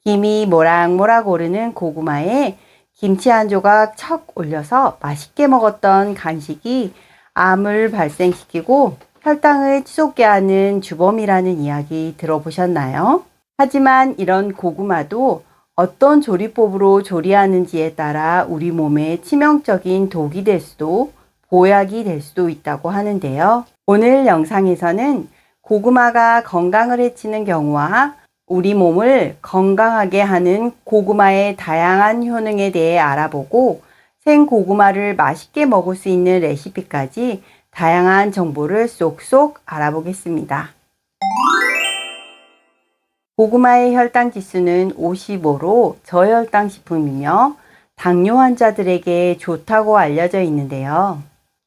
김이 모락모락 오르는 고구마에 김치 한 조각 척 올려서 맛있게 먹었던 간식이 암을 발생시키고 혈당을 치솟게 하는 주범이라는 이야기 들어보셨나요? 하지만 이런 고구마도 어떤 조리법으로 조리하는지에 따라 우리 몸에 치명적인 독이 될 수도 보약이 될 수도 있다고 하는데요. 오늘 영상에서는 고구마가 건강을 해치는 경우와 우리 몸을 건강하게 하는 고구마의 다양한 효능에 대해 알아보고 생고구마를 맛있게 먹을 수 있는 레시피까지 다양한 정보를 쏙쏙 알아보겠습니다. 고구마의 혈당 지수는 55로 저혈당 식품이며 당뇨 환자들에게 좋다고 알려져 있는데요.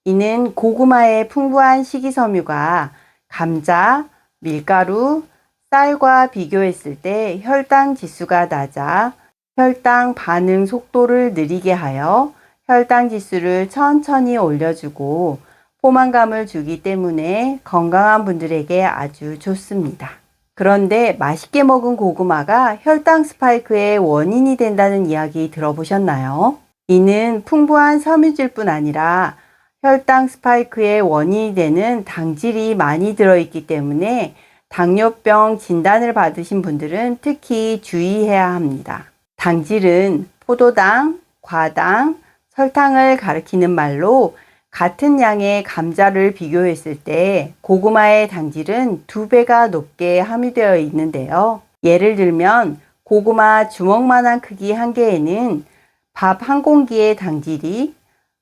이는 고구마의 풍부한 식이섬유가 감자, 밀가루, 쌀과 비교했을 때 혈당 지수가 낮아 혈당 반응 속도를 느리게 하여 혈당 지수를 천천히 올려주고 포만감을 주기 때문에 건강한 분들에게 아주 좋습니다. 그런데 맛있게 먹은 고구마가 혈당 스파이크의 원인이 된다는 이야기 들어보셨나요? 이는 풍부한 섬유질뿐 아니라 혈당 스파이크의 원인이 되는 당질이 많이 들어있기 때문에 당뇨병 진단을 받으신 분들은 특히 주의해야 합니다. 당질은 포도당, 과당, 설탕을 가리키는 말로 같은 양의 감자를 비교했을 때 고구마의 당질은 2배가 높게 함유되어 있는데요. 예를 들면 고구마 주먹만한 크기 한 개에는 밥 한 공기의 당질이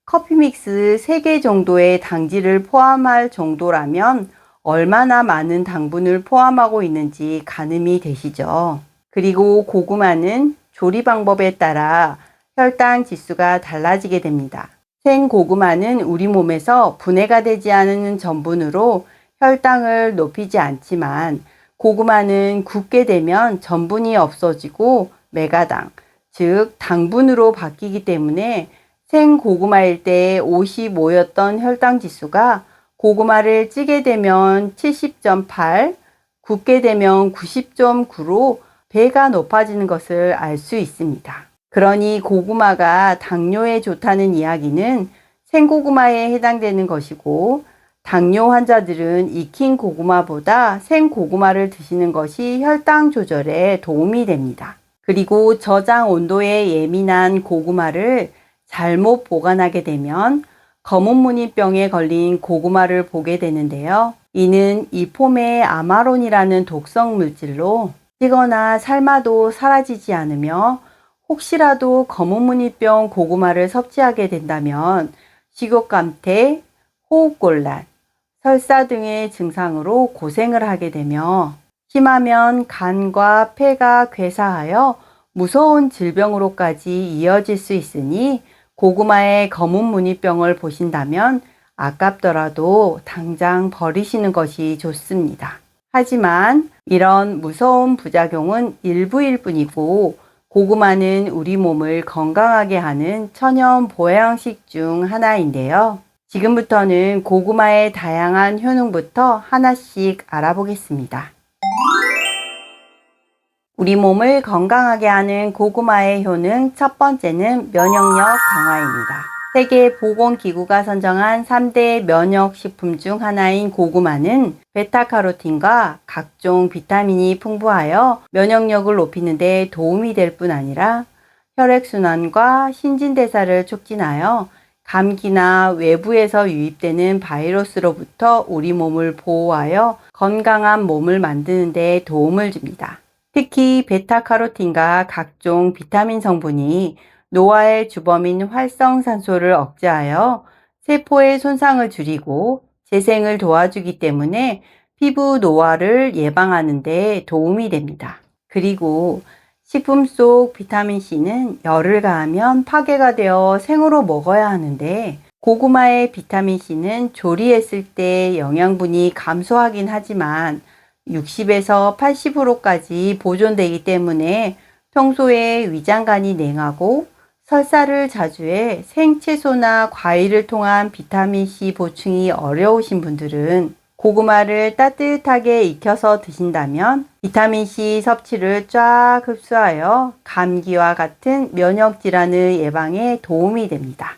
커피 믹스 3개 정도의 당질을 포함할 정도라면 얼마나 많은 당분을 포함하고 있는지 가늠이 되시죠. 그리고 고구마는 조리 방법에 따라 혈당 지수가 달라지게 됩니다. 생고구마는 우리 몸에서 분해가 되지 않은 전분으로 혈당을 높이지 않지만 고구마는 굽게 되면 전분이 없어지고 메가당, 즉 당분으로 바뀌기 때문에 생고구마일 때 55였던 혈당 지수가 고구마를 찌게 되면 70.8, 굽게 되면 90.9로 배가 높아지는 것을 알 수 있습니다. 그러니 고구마가 당뇨에 좋다는 이야기는 생고구마에 해당되는 것이고 당뇨 환자들은 익힌 고구마보다 생고구마를 드시는 것이 혈당 조절에 도움이 됩니다. 그리고 저장 온도에 예민한 고구마를 잘못 보관하게 되면 검은무늬병에 걸린 고구마를 보게 되는데요. 이는 이포메 아마론이라는 독성 물질로 찌거나 삶아도 사라지지 않으며 혹시라도 검은무늬병 고구마를 섭취하게 된다면 식욕감퇴, 호흡곤란, 설사 등의 증상으로 고생을 하게 되며 심하면 간과 폐가 괴사하여 무서운 질병으로까지 이어질 수 있으니 고구마의 검은무늬병을 보신다면 아깝더라도 당장 버리시는 것이 좋습니다. 하지만 이런 무서운 부작용은 일부일 뿐이고 고구마는 우리 몸을 건강하게 하는 천연 보양식 중 하나인데요. 지금부터는 고구마의 다양한 효능부터 하나씩 알아보겠습니다. 우리 몸을 건강하게 하는 고구마의 효능 첫 번째는 면역력 강화입니다. 세계보건기구가 선정한 3대 면역식품 중 하나인 고구마는 베타카로틴과 각종 비타민이 풍부하여 면역력을 높이는 데 도움이 될 뿐 아니라 혈액순환과 신진대사를 촉진하여 감기나 외부에서 유입되는 바이러스로부터 우리 몸을 보호하여 건강한 몸을 만드는 데 도움을 줍니다. 특히 베타카로틴과 각종 비타민 성분이 노화의 주범인 활성산소를 억제하여 세포의 손상을 줄이고 재생을 도와주기 때문에 피부 노화를 예방하는 데 도움이 됩니다. 그리고 식품 속 비타민C는 열을 가하면 파괴가 되어 생으로 먹어야 하는데 고구마의 비타민C는 조리했을 때 영양분이 감소하긴 하지만 60에서 80%까지 보존되기 때문에 평소에 위장관이 냉하고 설사를 자주 해 생채소나 과일을 통한 비타민C 보충이 어려우신 분들은 고구마를 따뜻하게 익혀서 드신다면 비타민C 섭취를 쫙 흡수하여 감기와 같은 면역 질환의 예방에 도움이 됩니다.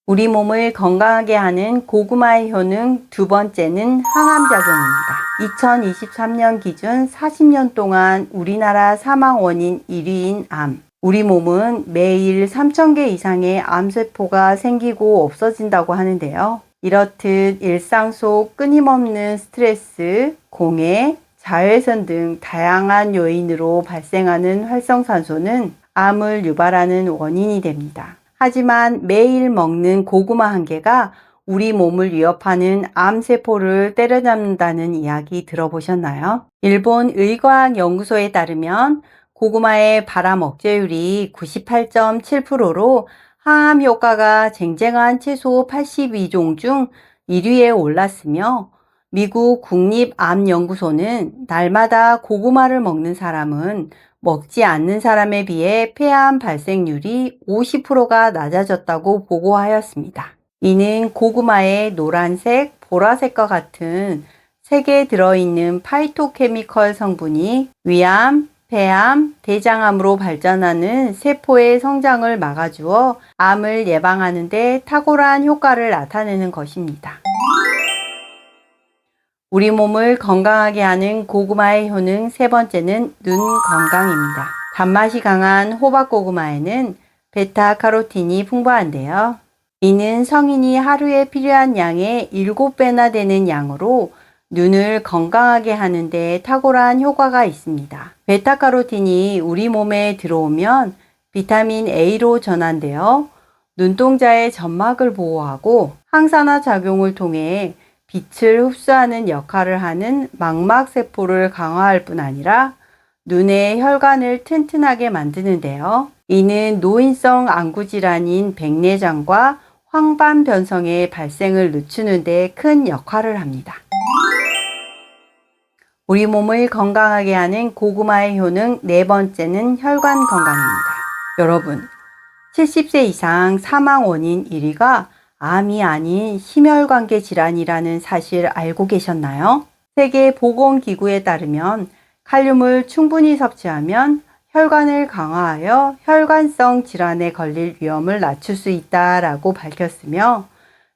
우리 몸을 건강하게 하는 고구마의 효능 두 번째는 항암작용입니다. 2023년 기준 40년 동안 우리나라 사망 원인 1위인 암. 우리 몸은 매일 3,000개 이상의 암세포가 생기고 없어진다고 하는데요. 이렇듯 일상 속 끊임없는 스트레스, 공해, 자외선 등 다양한 요인으로 발생하는 활성산소는 암을 유발하는 원인이 됩니다. 하지만 매일 먹는 고구마 한 개가 우리 몸을 위협하는 암세포를 때려잡는다는 이야기 들어보셨나요? 일본 의과학연구소에 따르면 고구마의 발암 억제율이 98.7%로 항암 효과가 쟁쟁한 채소 82종 중 1위에 올랐으며 미국 국립암연구소는 날마다 고구마를 먹는 사람은 먹지 않는 사람에 비해 폐암 발생률이 50%가 낮아졌다고 보고하였습니다. 이는 고구마의 노란색, 보라색과 같은 색에 들어있는 파이토케미컬 성분이 위암, 폐암, 대장암으로 발전하는 세포의 성장을 막아주어 암을 예방하는 데 탁월한 효과를 나타내는 것입니다. 우리 몸을 건강하게 하는 고구마의 효능 세 번째는 눈 건강입니다. 단맛이 강한 호박고구마에는 베타카로틴이 풍부한데요. 이는 성인이 하루에 필요한 양의 7배나 되는 양으로 눈을 건강하게 하는 데 탁월한 효과가 있습니다. 베타카로틴이 우리 몸에 들어오면 비타민 A로 전환되어 눈동자의 점막을 보호하고 항산화 작용을 통해 빛을 흡수하는 역할을 하는 망막세포를 강화할 뿐 아니라 눈의 혈관을 튼튼하게 만드는데요. 이는 노인성 안구질환인 백내장과 황반변성의 발생을 늦추는 데 큰 역할을 합니다. 우리 몸을 건강하게 하는 고구마의 효능 네 번째는 혈관 건강입니다. 여러분, 70세 이상 사망 원인 1위가 암이 아닌 심혈관계 질환이라는 사실 알고 계셨나요? 세계보건기구에 따르면 칼륨을 충분히 섭취하면 혈관을 강화하여 혈관성 질환에 걸릴 위험을 낮출 수 있다라고 밝혔으며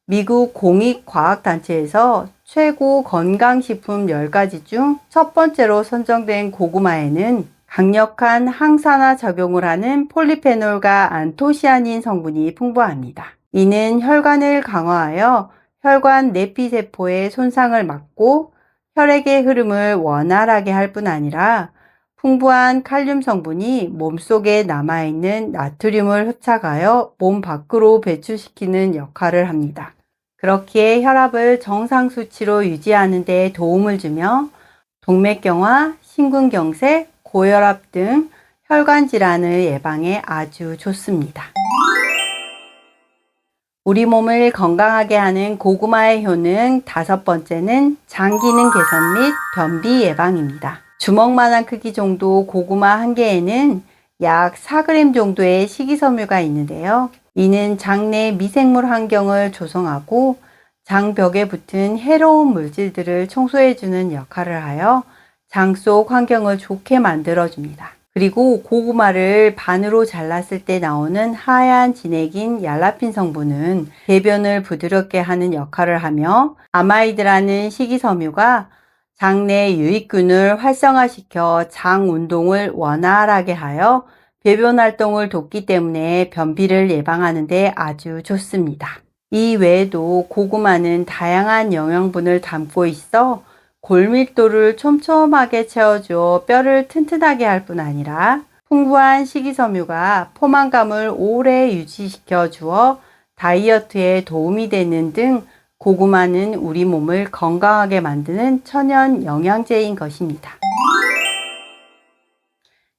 미국 공익과학단체에서 최고 건강식품 10가지 중 첫 번째로 선정된 고구마에는 강력한 항산화 작용을 하는 폴리페놀과 안토시아닌 성분이 풍부합니다. 이는 혈관을 강화하여 혈관 내피세포의 손상을 막고 혈액의 흐름을 원활하게 할 뿐 아니라 풍부한 칼륨 성분이 몸속에 남아있는 나트륨을 흡착하여 몸 밖으로 배출시키는 역할을 합니다. 그렇기에 혈압을 정상 수치로 유지하는 데 도움을 주며 동맥경화, 심근경색, 고혈압 등 혈관 질환의 예방에 아주 좋습니다. 우리 몸을 건강하게 하는 고구마의 효능 다섯 번째는 장 기능 개선 및 변비 예방입니다. 주먹만한 크기 정도 고구마 한 개에는 약 4g 정도의 식이섬유가 있는데요. 이는 장내 미생물 환경을 조성하고 장벽에 붙은 해로운 물질들을 청소해주는 역할을 하여 장 속 환경을 좋게 만들어줍니다. 그리고 고구마를 반으로 잘랐을 때 나오는 하얀 진액인 얄라핀 성분은 배변을 부드럽게 하는 역할을 하며 아마이드라는 식이섬유가 장내 유익균을 활성화시켜 장 운동을 원활하게 하여 배변 활동을 돕기 때문에 변비를 예방하는 데 아주 좋습니다. 이 외에도 고구마는 다양한 영양분을 담고 있어 골밀도를 촘촘하게 채워주어 뼈를 튼튼하게 할 뿐 아니라 풍부한 식이섬유가 포만감을 오래 유지시켜 주어 다이어트에 도움이 되는 등 고구마는 우리 몸을 건강하게 만드는 천연 영양제인 것입니다.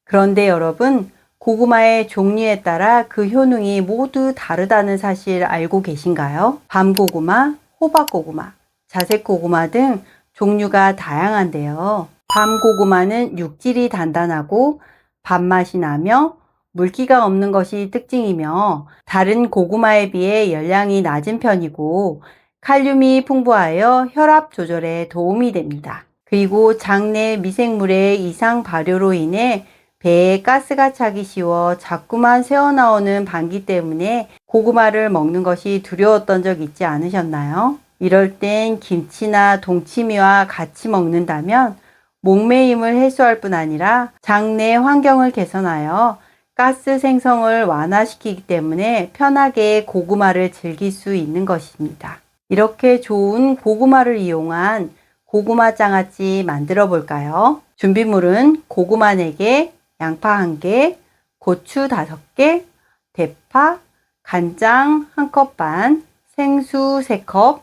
그런데 여러분, 고구마의 종류에 따라 그 효능이 모두 다르다는 사실 알고 계신가요? 밤고구마, 호박고구마, 자색고구마 등 종류가 다양한데요. 밤고구마는 육질이 단단하고 밥맛이 나며 물기가 없는 것이 특징이며 다른 고구마에 비해 열량이 낮은 편이고 칼륨이 풍부하여 혈압 조절에 도움이 됩니다. 그리고 장내 미생물의 이상 발효로 인해 배에 가스가 차기 쉬워 자꾸만 새어나오는 방귀 때문에 고구마를 먹는 것이 두려웠던 적 있지 않으셨나요? 이럴 땐 김치나 동치미와 같이 먹는다면 목매임을 해소할 뿐 아니라 장내 환경을 개선하여 가스 생성을 완화시키기 때문에 편하게 고구마를 즐길 수 있는 것입니다. 이렇게 좋은 고구마를 이용한 고구마 장아찌 만들어 볼까요? 준비물은 고구마 4개, 양파 1개, 고추 5개, 대파, 간장 1컵 반, 생수 3컵,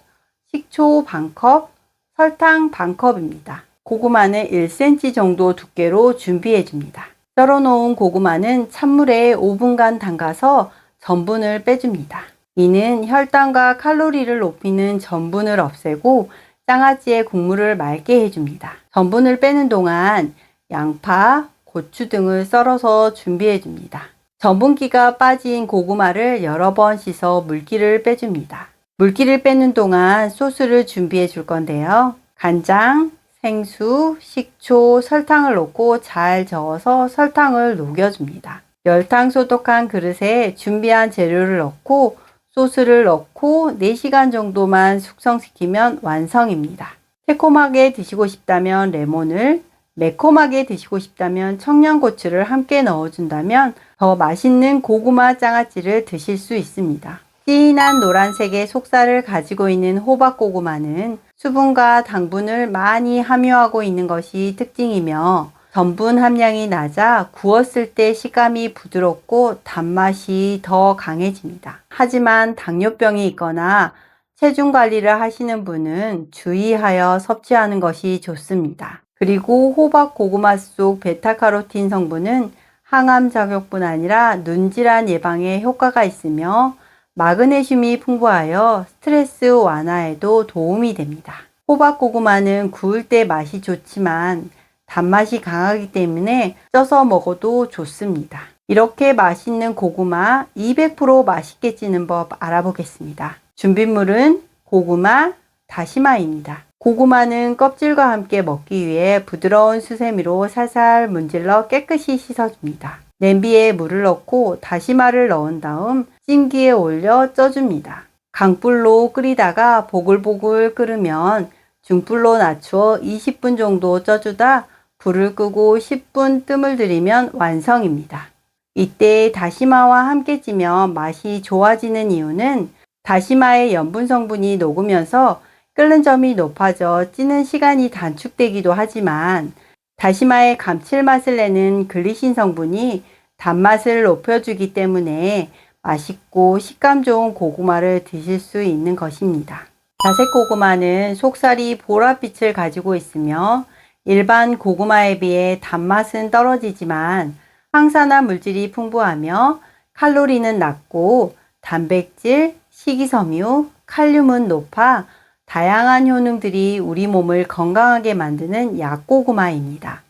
식초 반컵, 설탕 반컵입니다. 고구마는 1cm 정도 두께로 준비해 줍니다. 썰어 놓은 고구마는 찬물에 5분간 담가서 전분을 빼줍니다. 이는 혈당과 칼로리를 높이는 전분을 없애고 장아찌의 국물을 맑게 해줍니다. 전분을 빼는 동안 양파, 고추 등을 썰어서 준비해 줍니다. 전분기가 빠진 고구마를 여러 번 씻어 물기를 빼줍니다. 물기를 빼는 동안 소스를 준비해 줄 건데요. 간장, 생수, 식초, 설탕을 넣고 잘 저어서 설탕을 녹여줍니다. 열탕 소독한 그릇에 준비한 재료를 넣고 소스를 넣고 4시간 정도만 숙성시키면 완성입니다. 새콤하게 드시고 싶다면 레몬을, 매콤하게 드시고 싶다면 청양고추를 함께 넣어준다면 더 맛있는 고구마 장아찌를 드실 수 있습니다. 진한 노란색의 속살을 가지고 있는 호박고구마는 수분과 당분을 많이 함유하고 있는 것이 특징이며 전분 함량이 낮아 구웠을 때 식감이 부드럽고 단맛이 더 강해집니다. 하지만 당뇨병이 있거나 체중 관리를 하시는 분은 주의하여 섭취하는 것이 좋습니다. 그리고 호박 고구마 속 베타카로틴 성분은 항암 작용뿐 아니라 눈질환 예방에 효과가 있으며 마그네슘이 풍부하여 스트레스 완화에도 도움이 됩니다. 호박 고구마는 구울 때 맛이 좋지만 단맛이 강하기 때문에 쪄서 먹어도 좋습니다. 이렇게 맛있는 고구마 200% 맛있게 찌는 법 알아보겠습니다. 준비물은 고구마, 다시마입니다. 고구마는 껍질과 함께 먹기 위해 부드러운 수세미로 살살 문질러 깨끗이 씻어줍니다. 냄비에 물을 넣고 다시마를 넣은 다음 찜기에 올려 쪄줍니다. 강불로 끓이다가 보글보글 끓으면 중불로 낮추어 20분 정도 쪄주다 불을 끄고 10분 뜸을 들이면 완성입니다. 이때 다시마와 함께 찌면 맛이 좋아지는 이유는 다시마의 염분 성분이 녹으면서 끓는 점이 높아져 찌는 시간이 단축되기도 하지만 다시마의 감칠맛을 내는 글리신 성분이 단맛을 높여주기 때문에 맛있고 식감 좋은 고구마를 드실 수 있는 것입니다. 자색 고구마는 속살이 보랏빛을 가지고 있으며 일반 고구마에 비해 단맛은 떨어지지만 항산화 물질이 풍부하며 칼로리는 낮고 단백질, 식이섬유, 칼륨은 높아 다양한 효능들이 우리 몸을 건강하게 만드는 약고구마입니다.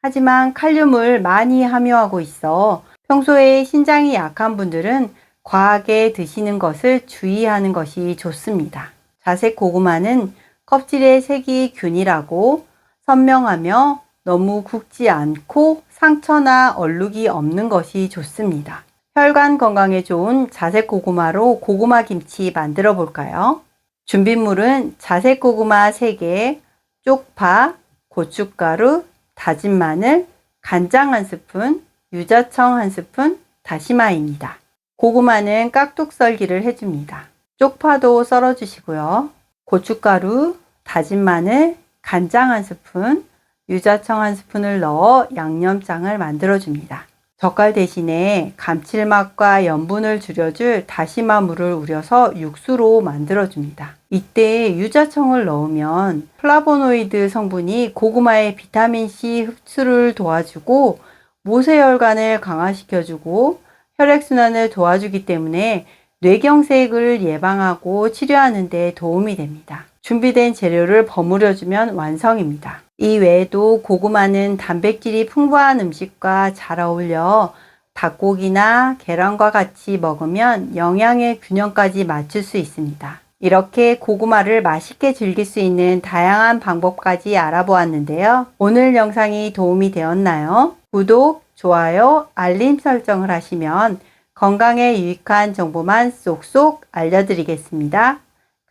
하지만 칼륨을 많이 함유하고 있어 평소에 신장이 약한 분들은 과하게 드시는 것을 주의하는 것이 좋습니다. 자색 고구마는 껍질의 색이 균일하고 선명하며 너무 굵지 않고 상처나 얼룩이 없는 것이 좋습니다. 혈관 건강에 좋은 자색 고구마로 고구마 김치 만들어 볼까요? 준비물은 자색 고구마 3개, 쪽파, 고춧가루, 다진 마늘, 간장 1스푼, 유자청 1스푼, 다시마입니다. 고구마는 깍둑 썰기를 해줍니다. 쪽파도 썰어 주시고요. 고춧가루, 다진 마늘, 간장 1스푼, 유자청 1스푼을 넣어 양념장을 만들어 줍니다. 젓갈 대신에 감칠맛과 염분을 줄여줄 다시마 물을 우려서 육수로 만들어 줍니다. 이때 유자청을 넣으면 플라보노이드 성분이 고구마의 비타민C 흡수를 도와주고 모세혈관을 강화시켜주고 혈액순환을 도와주기 때문에 뇌경색을 예방하고 치료하는 데 도움이 됩니다. 준비된 재료를 버무려주면 완성입니다. 이 외에도 고구마는 단백질이 풍부한 음식과 잘 어울려 닭고기나 계란과 같이 먹으면 영양의 균형까지 맞출 수 있습니다. 이렇게 고구마를 맛있게 즐길 수 있는 다양한 방법까지 알아보았는데요. 오늘 영상이 도움이 되었나요? 구독, 좋아요, 알림 설정을 하시면 건강에 유익한 정보만 쏙쏙 알려드리겠습니다.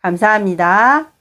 감사합니다.